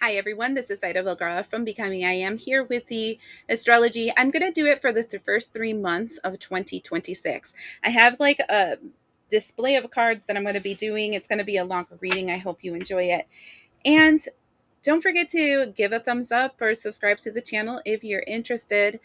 Hi everyone, this is Zaida Velgara from Becoming I Am here with the astrology. I'm going to do it for the first 3 months of 2026. I have like a display of cards that I'm going to be doing. It's going to be a longer reading. I hope you enjoy it. And don't forget to give a thumbs up or subscribe to the channel if you're interested.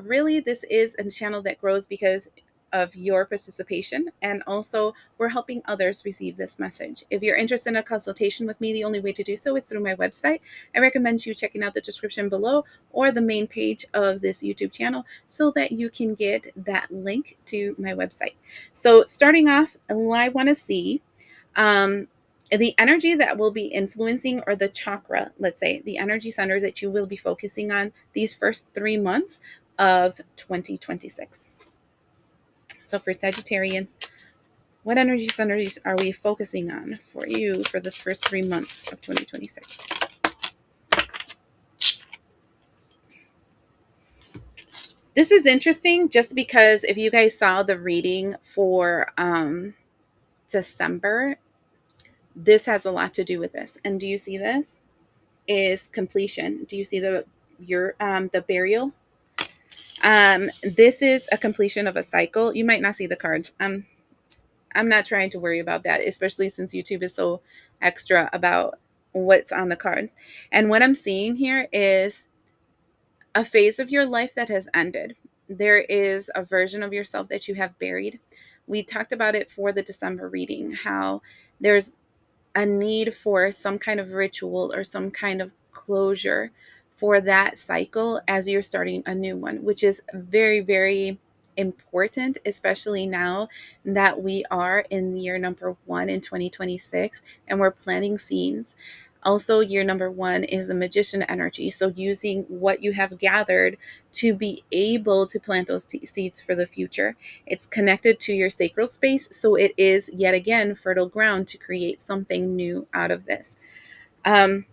Really, this is a channel that grows because of your participation, and also we're helping others receive this message. If you're interested in a consultation with me, the only way to do so is through my website. I recommend you checking out the description below or the main page of this YouTube channel so that you can get that link to my website. So starting off, I want to see um, the energy that will be influencing, or the chakra, let's say, the energy center that you will be focusing on these first 3 months of 2026. So for Sagittarians, what energy centers are we focusing on for you for the first 3 months of 2026? This is interesting just because if you guys saw the reading for December, this has a lot to do with this. And do you see this? Is completion. Do you see the burial? This is a completion of a cycle. You might not see the cards. I'm not trying to worry about that, especially since YouTube is so extra about what's on the cards. And what I'm seeing here is a phase of your life that has ended. There is a version of yourself that you have buried. We talked about it for the December reading, how there's a need for some kind of ritual or some kind of closure for that cycle as you're starting a new one, which is very, very important, especially now that we are in year number one in 2026 and we're planting scenes. Also, year number one is the magician energy. So, using what you have gathered to be able to plant those seeds for the future. It's connected to your sacral space. So, it is yet again fertile ground to create something new out of this. Um,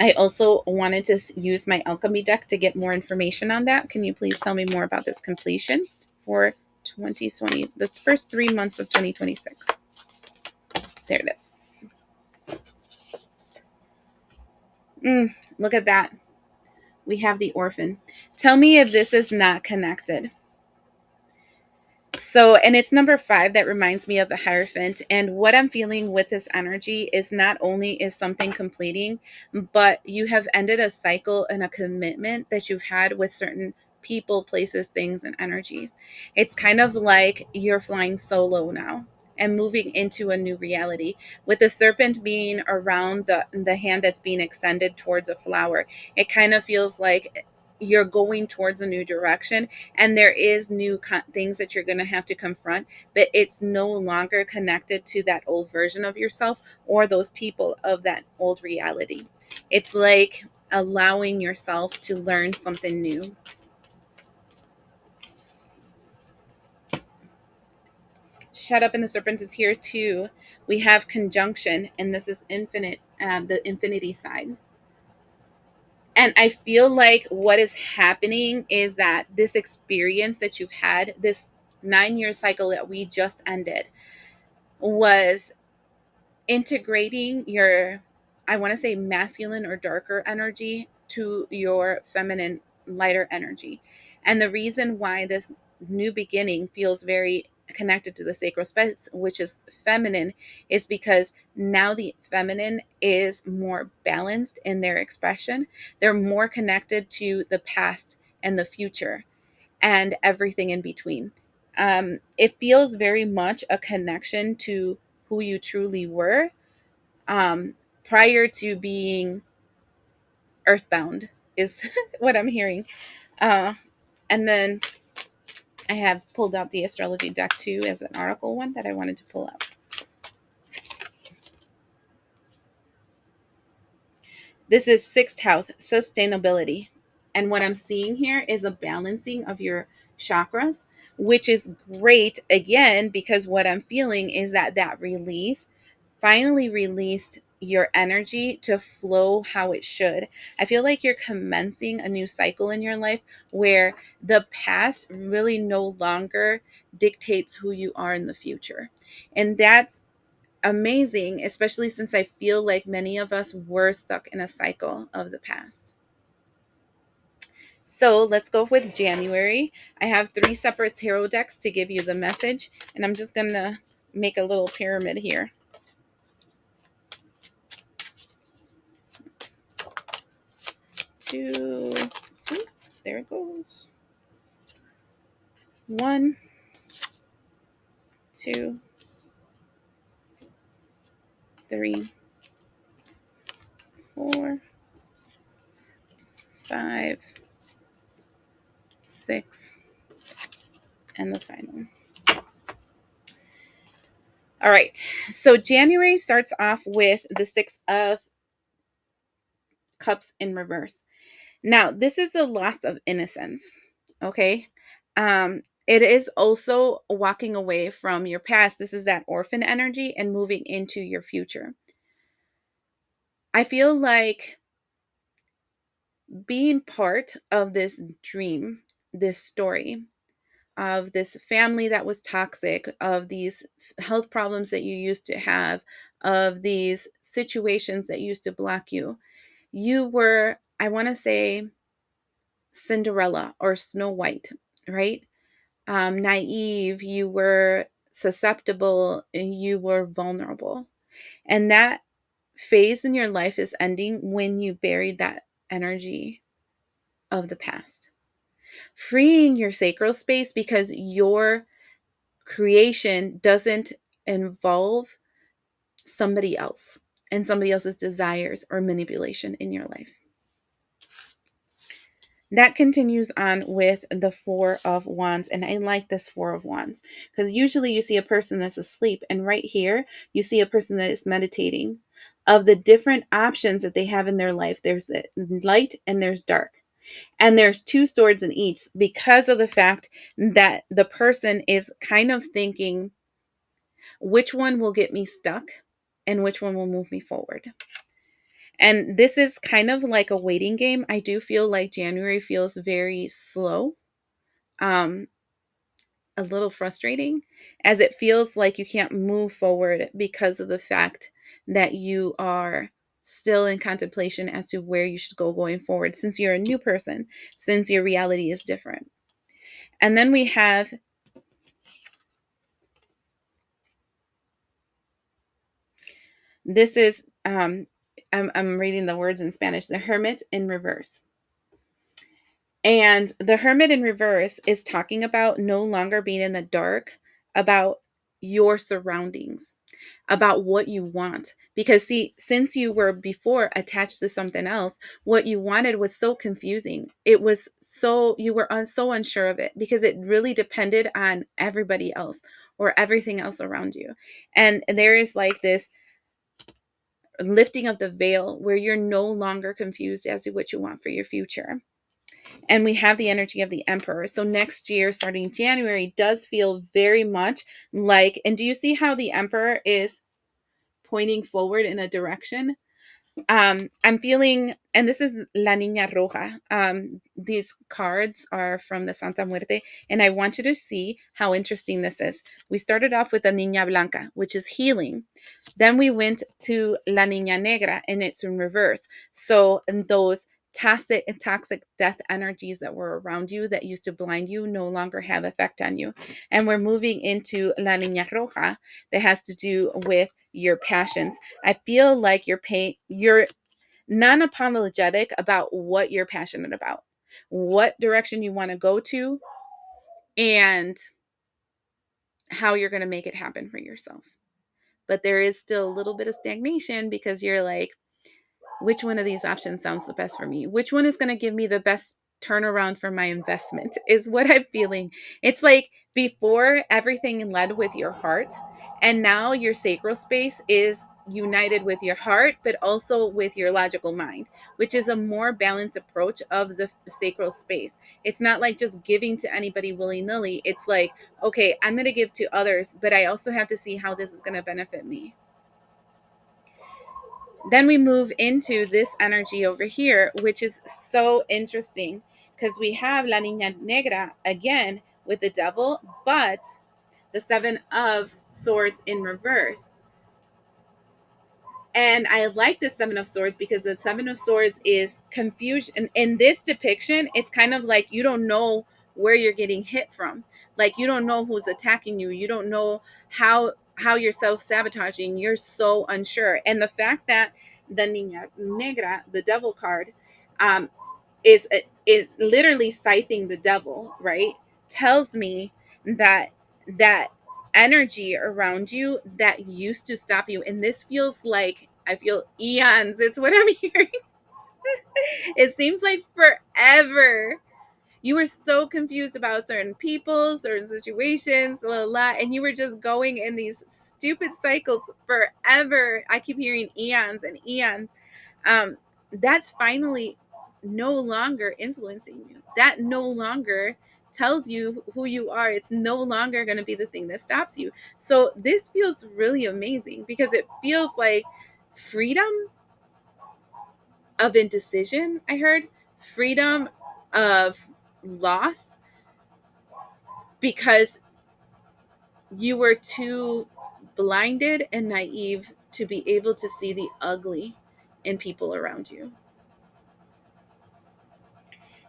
I also wanted to use my alchemy deck to get more information on that. Can you please tell me more about this completion for 2020, the first 3 months of 2026? There it is. Look at that. We have the orphan. Tell me if this is not connected. So, and it's number 5 that reminds me of the Hierophant. And what I'm feeling with this energy is not only is something completing, but you have ended a cycle and a commitment that you've had with certain people, places, things, and energies. It's kind of like you're flying solo now and moving into a new reality, with the serpent being around the hand that's being extended towards a flower. It kind of feels like you're going towards a new direction, and there is new things that you're going to have to confront, but it's no longer connected to that old version of yourself or those people of that old reality. It's like allowing yourself to learn something new. Shut up, and the serpent is here too. We have conjunction, and this is infinite, the infinity side. And I feel like what is happening is that this experience that you've had, this 9 year cycle that we just ended, was integrating your, I want to say, masculine or darker energy to your feminine, lighter energy. And the reason why this new beginning feels very connected to the sacral space, which is feminine, is because now the feminine is more balanced in their expression. They're more connected to the past and the future and everything in between. It feels very much a connection to who you truly were, um, prior to being earthbound, is what I'm hearing. Uh, and then I have pulled out the astrology deck too as an article one that I wanted to pull out. This is sixth house, sustainability. And what I'm seeing here is a balancing of your chakras, which is great again, because what I'm feeling is that release finally released your energy to flow how it should. I feel like you're commencing a new cycle in your life where the past really no longer dictates who you are in the future. And that's amazing, especially since I feel like many of us were stuck in a cycle of the past. So let's go with January. I have 3 separate tarot decks to give you the message, and I'm just going to make a little pyramid here. 2, there it goes. 1, 2, 3, 4, 5, 6, and the final. All right, so January starts off with the 6 of Cups in reverse. Now, this is a loss of innocence, okay? It is also walking away from your past. This is that orphan energy and moving into your future. I feel like being part of this dream, this story of this family that was toxic, of these health problems that you used to have, of these situations that used to block you, you were, I want to say, Cinderella or Snow White, right? Naive, you were susceptible, and you were vulnerable. And that phase in your life is ending when you buried that energy of the past. Freeing your sacral space because your creation doesn't involve somebody else and somebody else's desires or manipulation in your life. That continues on with the Four of Wands. And I like this Four of Wands because usually you see a person that's asleep. And right here, you see a person that is meditating. Of the different options that they have in their life, there's light and there's dark. And there's 2 swords in each because of the fact that the person is kind of thinking, which one will get me stuck and which one will move me forward. And this is kind of like a waiting game. I do feel like January feels very slow, um, a little frustrating, as it feels like you can't move forward because of the fact that you are still in contemplation as to where you should go going forward, since you're a new person, since your reality is different. And then we have this is I'm reading the words in Spanish, the Hermit in reverse. And the Hermit in reverse is talking about no longer being in the dark about your surroundings, about what you want. Because, see, since you were before attached to something else, what you wanted was so confusing. It was so, you were so unsure of it because it really depended on everybody else or everything else around you. And there is like this lifting of the veil where you're no longer confused as to what you want for your future. And we have the energy of the Emperor. So next year, starting January, does feel very much like, and do you see how the Emperor is pointing forward in a direction? I'm feeling, and this is La Niña Roja. These cards are from the Santa Muerte, and I want you to see how interesting this is. We started off with the Niña Blanca, which is healing. Then we went to La Niña Negra, and it's in reverse. So those toxic death energies that were around you that used to blind you no longer have effect on you. And we're moving into La Niña Roja that has to do with your passions. I feel like you're non-apologetic about what you're passionate about, what direction you want to go to, and how you're going to make it happen for yourself. But there is still a little bit of stagnation because you're like, which one of these options sounds the best for me? Which one is going to give me the best turnaround for my investment is what I'm feeling. It's like before everything led with your heart, and now your sacral space is united with your heart, but also with your logical mind, which is a more balanced approach of the sacral space. It's not like just giving to anybody willy-nilly. It's like, okay, I'm going to give to others, but I also have to see how this is going to benefit me. Then we move into this energy over here, which is so interesting because we have La Niña Negra again with the devil, but the 7 of Swords in reverse. And I like the Seven of Swords because the Seven of Swords is confusion. And in this depiction, it's kind of like you don't know where you're getting hit from. Like you don't know who's attacking you. You don't know how you're self-sabotaging. You're so unsure. And the fact that the Niña Negra, the devil card, um, is literally scything the devil, right? Tells me that that energy around you that used to stop you, and this feels like I feel eons. It's what I'm hearing. It seems like forever. You were so confused about certain people, certain situations, blah, blah, blah, and you were just going in these stupid cycles forever. I keep hearing eons and eons. That's finally no longer influencing you. That no longer tells you who you are. It's no longer going to be the thing that stops you. So this feels really amazing because it feels like freedom of indecision. I heard freedom of loss because you were too blinded and naive to be able to see the ugly in people around you.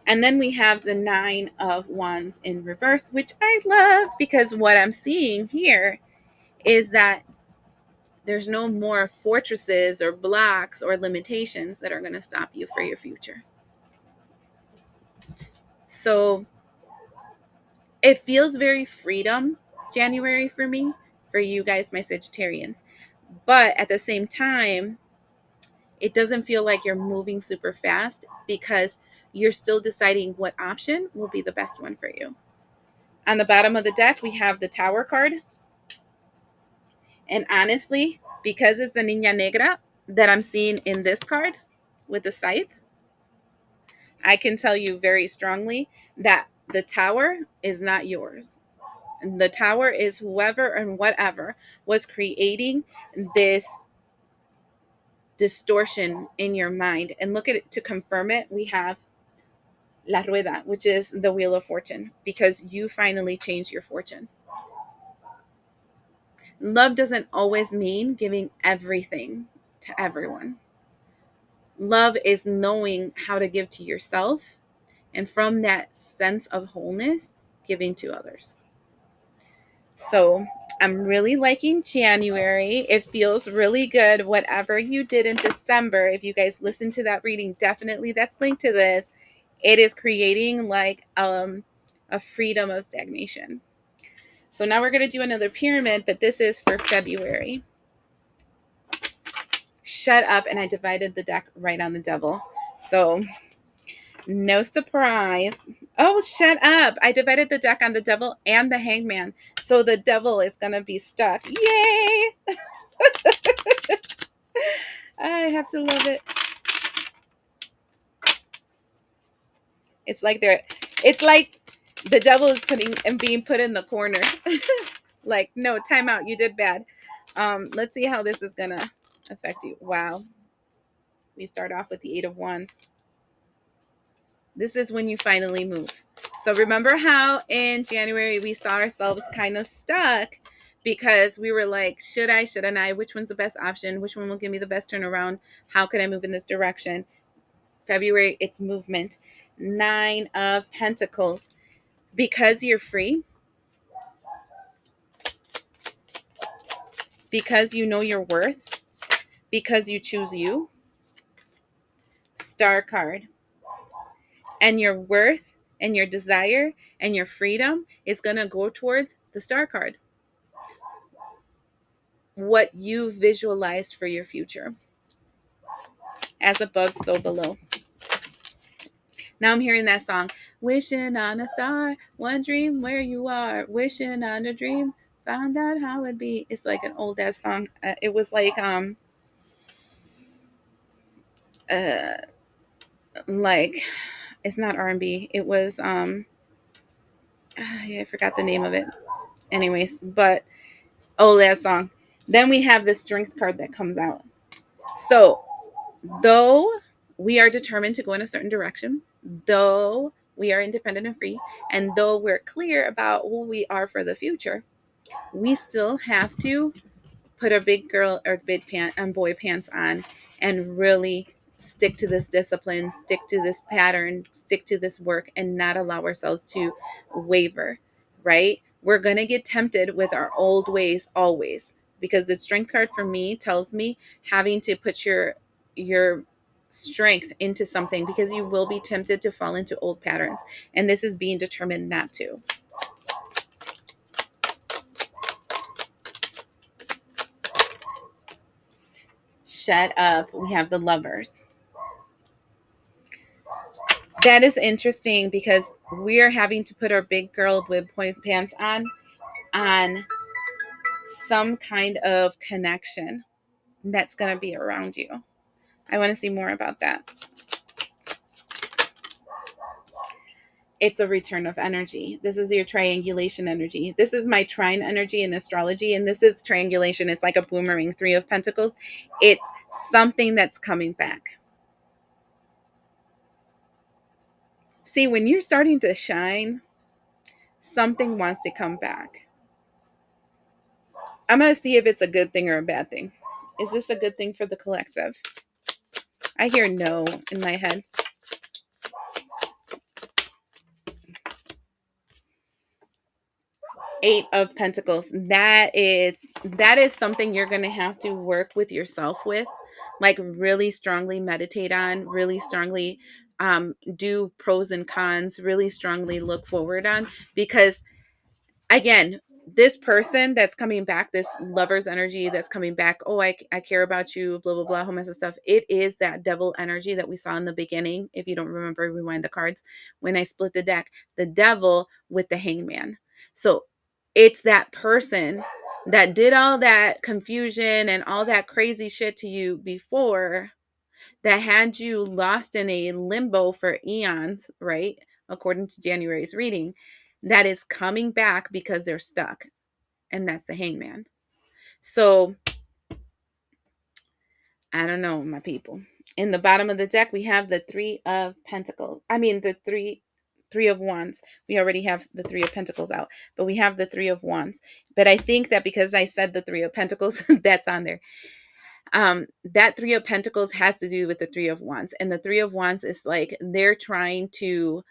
And then we have the Nine of Wands in reverse, which I love because what I'm seeing here is that there's no more fortresses or blocks or limitations that are going to stop you for your future. So it feels very freedom January for me, for you guys, my Sagittarians. But at the same time, it doesn't feel like you're moving super fast because you're still deciding what option will be the best one for you. On the bottom of the deck, we have the Tower card. And honestly, because it's the Niña Negra that I'm seeing in this card with the scythe, I can tell you very strongly that the Tower is not yours. The Tower is whoever and whatever was creating this distortion in your mind. And look at it to confirm it. We have La Rueda, which is the Wheel of Fortune, because you finally changed your fortune. Love doesn't always mean giving everything to everyone. Love is knowing how to give to yourself, and from that sense of wholeness, giving to others. So I'm really liking January. It feels really good. Whatever you did in December, if you guys listen to that reading, definitely that's linked to this. It is creating like a freedom of stagnation. So now we're going to do another pyramid, but this is for February. Shut up. And I divided the deck right on the devil. So no surprise. Oh, shut up. I divided the deck on the devil and the hangman. So the devil is going to be stuck. Yay. I have to love it. It's like the devil is putting and being put in the corner. Like, no, time out. You did bad. Let's see how this is going to affect you. Wow. We start off with the Eight of Wands. This is when you finally move. So remember how in January we saw ourselves kind of stuck because we were like, shouldn't I? Which one's the best option? Which one will give me the best turnaround? How can I move in this direction? February, it's movement. Nine of Pentacles. Because you're free, because you know your worth, because you choose you. Star card. And your worth and your desire and your freedom is going to go towards the star card. What you visualized for your future. As above, so below. Now I'm hearing that song. Wishing on a star, one dream where you are. Wishing on a dream, found out how it'd be. It's like an old ass song. It was like it's not R&B. It was yeah, I forgot the name of it. Anyways, but old ass song. Then we have the strength card that comes out. So though we are determined to go in a certain direction, though we are independent and free, and though we're clear about who we are for the future, we still have to put a big girl or big pant and boy pants on and really stick to this discipline, stick to this pattern, stick to this work, and not allow ourselves to waver, right? We're going to get tempted with our old ways always, because the strength card for me tells me having to put your strength into something, because you will be tempted to fall into old patterns, and this is being determined not to. Shut up. We have the Lovers. That is interesting because we are having to put our big girl bib point pants on some kind of connection that's going to be around you. I want to see more about that. It's a return of energy. This is your triangulation energy. This is my trine energy in astrology, and this is triangulation. It's like a boomerang, 3 of Pentacles. It's something that's coming back. See, when you're starting to shine, something wants to come back. I'm going to see if it's a good thing or a bad thing. Is this a good thing for the collective? I hear no in my head. Eight of Pentacles. That is something you're going to have to work with yourself with, like really strongly meditate on, really strongly do pros and cons, really strongly look forward on, because again, this person that's coming back, this Lover's energy that's coming back, oh, I care about you, blah, blah, blah, whole mess of stuff. It is that devil energy that we saw in the beginning. If you don't remember, rewind the cards. When I split the deck, the devil with the hangman. So it's that person that did all that confusion and all that crazy shit to you before, that had you lost in a limbo for eons, right? According to January's reading, that is coming back because they're stuck. And that's the hangman. So, I don't know, my people. In the bottom of the deck, we have the 3 of Pentacles. I mean, the three of Wands. We already have the 3 of Pentacles out, but we have the 3 of Wands. But I think that because I said the 3 of Pentacles, that's on there. That 3 of Pentacles has to do with the 3 of Wands. And the 3 of Wands is like they're trying to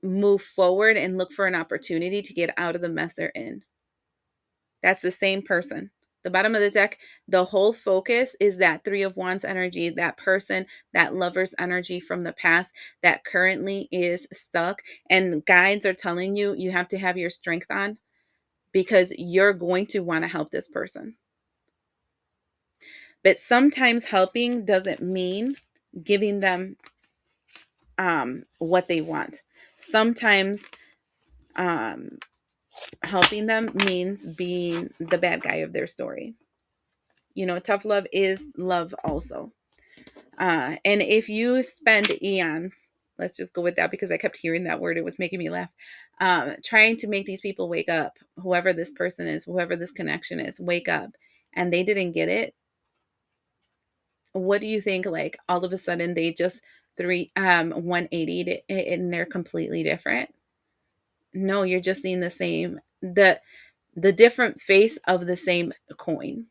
move forward and look for an opportunity to get out of the mess they're in. That's the same person. The bottom of the deck, the whole focus is that 3 of Wands energy, that person, that Lover's energy from the past that currently is stuck. And guides are telling you, you have to have your strength on, because you're going to want to help this person. But sometimes helping doesn't mean giving them what they want. Sometimes helping them means being the bad guy of their story. You know, tough love is love also. And if you spend eons, let's just go with that because I kept hearing that word. It was making me laugh. Trying to make these people wake up, whoever this person is, whoever this connection is, wake up, and they didn't get it. What do you think? Like all of a sudden they just 180 and they're completely different. No, you're just seeing the same, the different face of the same coin.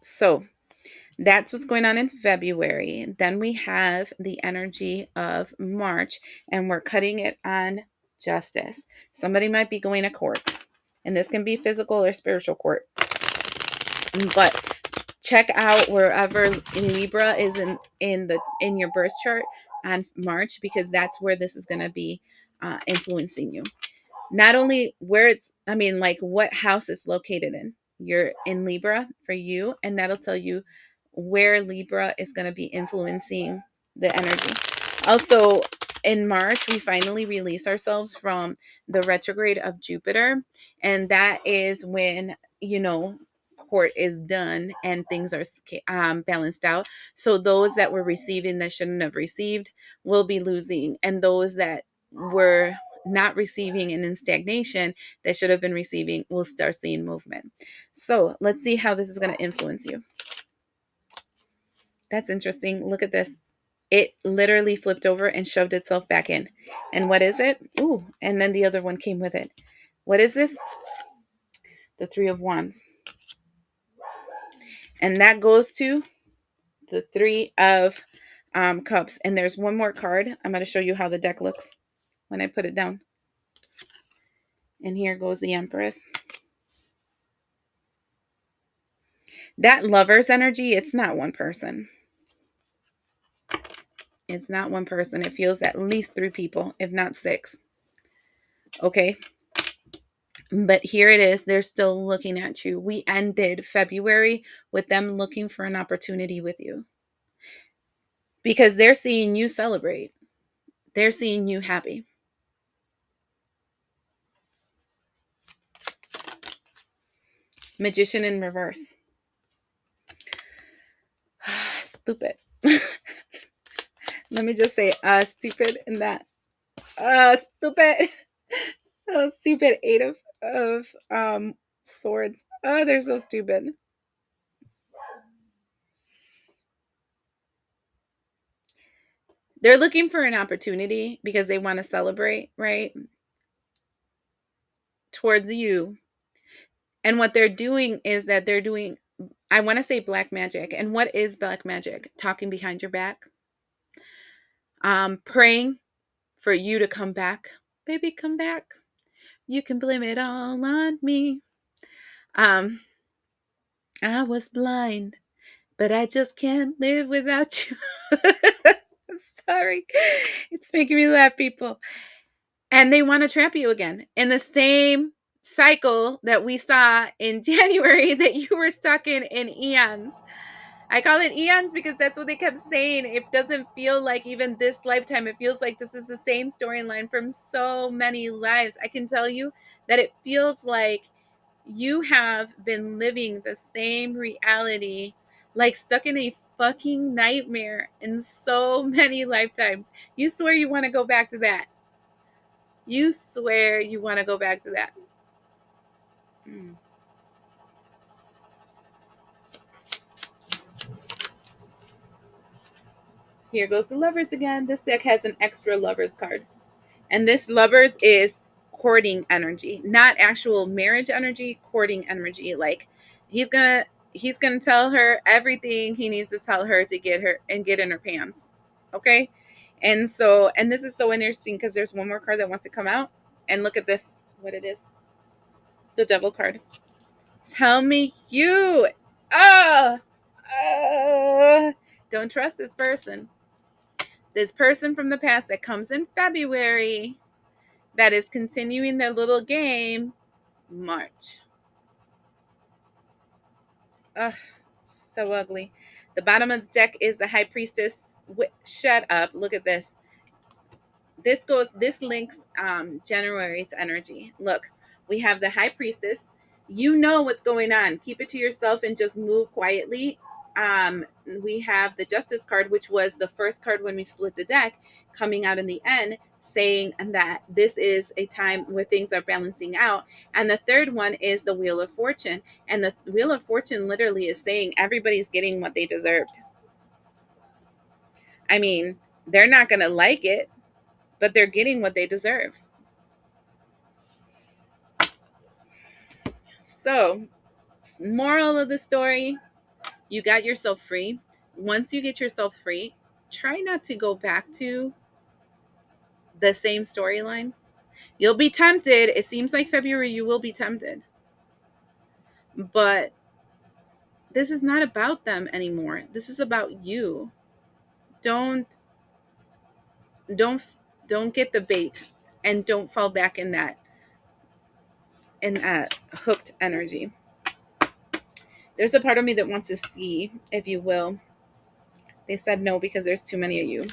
So that's what's going on in February. Then we have the energy of March, and we're cutting it on justice. Somebody might be going to court, and this can be physical or spiritual court. But check out wherever in Libra is in your birth chart on March, because that's where this is going to be influencing you. Not only where it's, I mean, like what house it's located in. You're in Libra for you, and that'll tell you where Libra is going to be influencing the energy. Also, in March, we finally release ourselves from the retrograde of Jupiter, and that is when, you know, court is done and things are balanced out. So those that were receiving that shouldn't have received will be losing, and those that were not receiving and in stagnation that should have been receiving will start seeing movement. So let's see how this is going to influence you. That's interesting. Look at this. It literally flipped over and shoved itself back in. And what is it? Ooh, and then the other one came with it. What is this? the Three of Wands. And that goes to the Three of Cups. And there's one more card. I'm going to show you how the deck looks when I put it down. And here goes the Empress. That Lover's energy, it's not one person. It's not one person. It feels at least 3 people, if not 6. Okay. But here it is. They're still looking at you. We ended February with them looking for an opportunity with you. Because they're seeing you celebrate. They're seeing you happy. Magician in reverse. Stupid. Let me just say, stupid in that. Stupid. So stupid. 8 of swords. Oh, they're so stupid. They're looking for an opportunity because they want to celebrate, right? Towards you. And what they're doing is that they're doing, I want to say black magic. And what is black magic? Talking behind your back. Praying for you to come back. Baby, come back. You can blame it all on me. I was blind, but I just can't live without you. Sorry. It's making me laugh, people. And they want to trap you again in the same cycle that we saw in January that you were stuck in eons. I call it eons because that's what they kept saying. It doesn't feel like even this lifetime. It feels like this is the same storyline from so many lives. I can tell you that it feels like you have been living the same reality, like stuck in a fucking nightmare in so many lifetimes. You swear you want to go back to that. You swear you want to go back to that. Here goes the Lovers again. This deck has an extra Lovers card. And this Lovers is courting energy, not actual marriage energy, courting energy. Like he's gonna tell her everything he needs to tell her to get her and get in her pants. Okay? And so, and this is so interesting because there's one more card that wants to come out. And look at this, what it is. The Devil card. Tell me you. Don't trust this person. This person from the past that comes in February that is continuing their little game March. Ugh, so ugly. The bottom of the deck is the High Priestess. Shut up. Look at this. This links January's energy. Look, we have the High Priestess. You know what's going on. Keep it to yourself and just move quietly. We have the Justice card, which was the first card when we split the deck, coming out in the end, saying that this is a time where things are balancing out. And the third one is the Wheel of Fortune. And the Wheel of Fortune literally is saying everybody's getting what they deserved. I mean, they're not going to like it, but they're getting what they deserve. So, moral of the story, you got yourself free. Once you get yourself free, try not to go back to the same storyline. You'll be tempted. It seems like February you will be tempted. But this is not about them anymore. This is about you. Don't get the bait and don't fall back in that hooked energy. There's a part of me that wants to see, if you will. They said no because there's too many of you.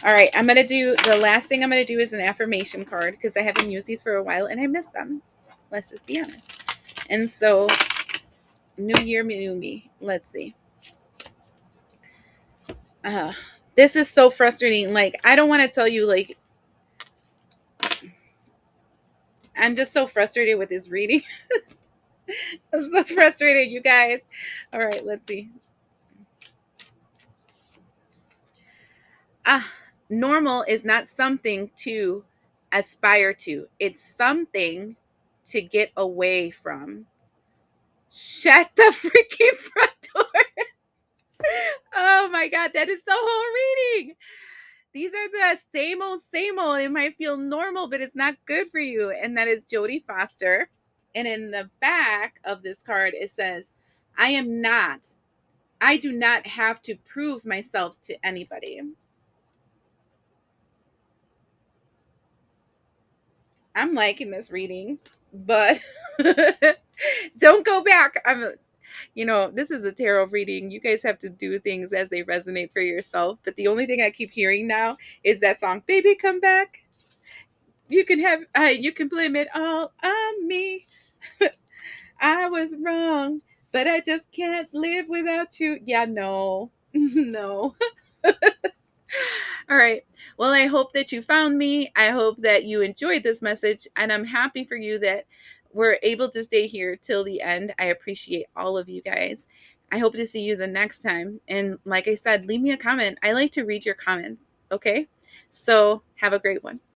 All right, I'm going to do, the last thing I'm going to do is an affirmation card because I haven't used these for a while and I miss them. Let's just be honest. And so, new year, new me. Let's see. This is so frustrating. Like, I don't want to tell you, like, I'm just so frustrated with this reading. I'm so frustrated, you guys. All right, let's see. Normal is not something to aspire to. It's something to get away from. Shut the freaking front door. Oh my God, that is the whole reading. These are the same old, same old. It might feel normal, but it's not good for you. And that is Jodie Foster. And in the back of this card, it says, I do not have to prove myself to anybody. I'm liking this reading, but don't go back. This is a tarot reading. You guys have to do things as they resonate for yourself. But the only thing I keep hearing now is that song, "Baby, Come Back." You can blame it all on me. I was wrong, but I just can't live without you. Yeah, no, no. All right. Well, I hope that you found me. I hope that you enjoyed this message, and I'm happy for you that we're able to stay here till the end. I appreciate all of you guys. I hope to see you the next time. And like I said, leave me a comment. I like to read your comments. Okay. So have a great one.